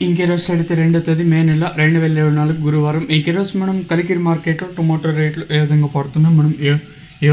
ఇంకెరోజు అయితే 2వ తేదీ మే నెల 2024 గురువారం. ఇంకెరోజు మనం కలికిరి మార్కెట్లో టొమాటో రేట్లు ఏ విధంగా పడుతున్నాం మనం ఏ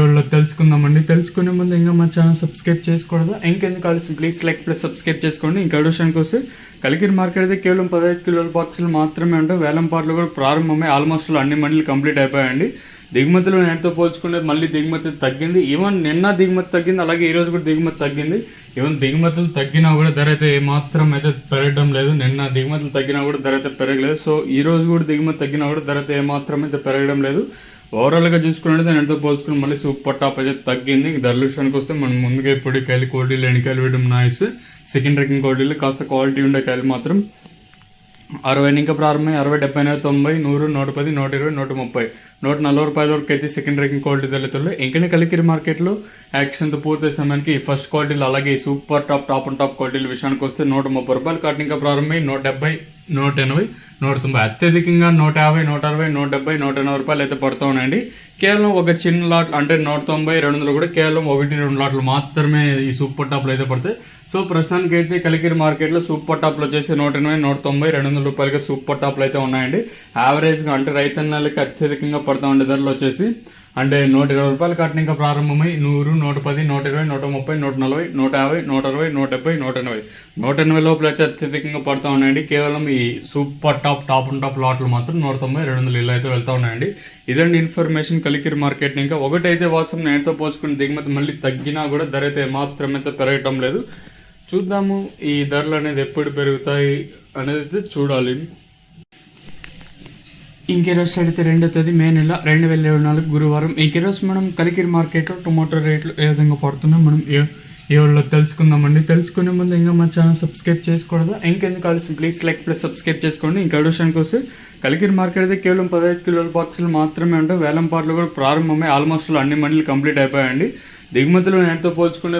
వాళ్ళలో తెలుసుకుందామండి. తెలుసుకునే ముందు ఇంకా మా ఛానల్ సబ్స్క్రైబ్ చేసుకోవద్దు. ఇంకెందుకు ఆలస్యం, ప్లీజ్ లైక్ ప్లస్ సబ్స్క్రైబ్ చేసుకోండి. ఇంకా విషయానికి వస్తే కలికిరి మార్కెట్ అయితే కేవలం 15 కిలోల బాక్సులు మాత్రమే ఉంటాయి. వేలం పాటలు కూడా ప్రారంభమై ఆల్మోస్ట్ అన్ని మండలు కంప్లీట్ అయిపోయాయండి. దిగుమతులు నేటితో పోల్చుకుంటే మళ్ళీ దిగుమతి తగ్గింది. ఈవెన్ నిన్న దిగుమతి తగ్గింది, అలాగే ఈ రోజు కూడా దిగుమతి తగ్గింది. ఈవెన్ దిగుమతులు తగ్గినా కూడా ధర అయితే ఏమాత్రం అయితే పెరగడం లేదు. నిన్న దిగుమతులు తగ్గినా కూడా ధర అయితే పెరగలేదు. సో ఈ రోజు కూడా దిగుమతి తగ్గినా కూడా ధర అయితే ఏమాత్రం అయితే పెరగడం లేదు. ఓవరాల్గా చూసుకున్నట్టు నేటితో పోల్చుకుని మళ్ళీ సూపర్ టాప్ అయితే తగ్గింది. ధరల విషయానికి వస్తే మనం ముందుగా ఇప్పుడు కాయలు క్వాలిటీలు ఎన్నికాయలు వేయడం నాయిస్ సెకండ్ ర్యాంకింగ్ క్వాలిటీలు కాస్త క్వాలిటీ ఉండే కాయలు మాత్రం 60 ఇంకా ప్రారంభమై 60, 70, 90, 100, 110, 120, 130, 140 రూపాయల వరకు అయితే సెకండ్ ర్యాంకింగ్ క్వాలిటీ ధరలు. ఇంకనే కలికిరి మార్కెట్లో యాక్షన్తో పూర్తి సమయానికి ఫస్ట్ క్వాలిటీలు అలాగే సూపర్ టాప్ అండ్ టాప్ క్వాలిటీల విషయానికి వస్తే 130 రూపాయలు కాటి ఇంకా ప్రారంభమై 170, 180, 190, అత్యధికంగా 150, 160, 170, 180 రూపాయలు అయితే పడుతూ ఉన్నాయండి. కేవలం ఒక చిన్న లాట్ అంటే 190, 200 కూడా కేవలం 1-2 లాట్లు మాత్రమే ఈ సూపర్ టాప్లు అయితే పడతాయి. సో ప్రస్తుతానికి అయితే కలికిరి మార్కెట్లో సూపర్ టాప్లు వచ్చేసి 180, 190, 200 రూపాయలకి సూపర్ టాప్లు అయితే ఉన్నాయండి. యావరేజ్గా అంటే రైతన్నలకి అత్యధికంగా పడుతూ ఉండే ధరలు వచ్చేసి అంటే 120 రూపాయలు కట్టిన ఇంకా ప్రారంభమై 100, 110, 120, 130, 140, 150, 160, 170, 180, 180 లోపల అయితే అత్యధికంగా పడుతూ ఉన్నాయండి. కేవలం ఈ సూపర్ టాప్ అండ్ టాప్ లాట్లు మాత్రం 190, 200 ఇలా అయితే వెళ్తూ ఉన్నాయండి. ఇదండి ఇన్ఫర్మేషన్ కలికిరి మార్కెట్. ఇంకా ఒకటైతే వాస్తవం నేటితో పోల్చుకుని దిగుమతి మళ్ళీ తగ్గినా కూడా ధర అయితే మాత్రమైతే పెరగటం లేదు. చూద్దాము ఈ ధరలు అనేది ఎప్పుడు పెరుగుతాయి అనేది అయితే చూడాలి. ఇంకెరోజు అయితే 2వ తేదీ మే నెల 2024 గురువారం. ఇంకెరోజు మనం కలికిరి మార్కెట్లో టొమాటో రేట్లు ఏ విధంగా పడుతున్నాం మనం ఏ వాళ్ళలో తెలుసుకుందామండి. తెలుసుకునే ముందు ఇంకా మా ఛానల్ సబ్స్క్రైబ్ చేసుకోవద్దు. ఇంకెందుకు ఆలస్యం, ప్లీజ్ లైక్ ప్లస్ సబ్స్క్రైబ్ చేసుకోండి. ఇంకా విషయానికి వస్తే కలికిరి మార్కెట్ అయితే కేవలం 15 కిలోల బాక్సులు మాత్రమే ఉంటాయి. వేలం పాటలు కూడా ప్రారంభమై ఆల్మోస్ట్ అన్ని మండలు కంప్లీట్ అయిపోయాయండి. దిగుమతులు నేటితో పోల్చుకుంటే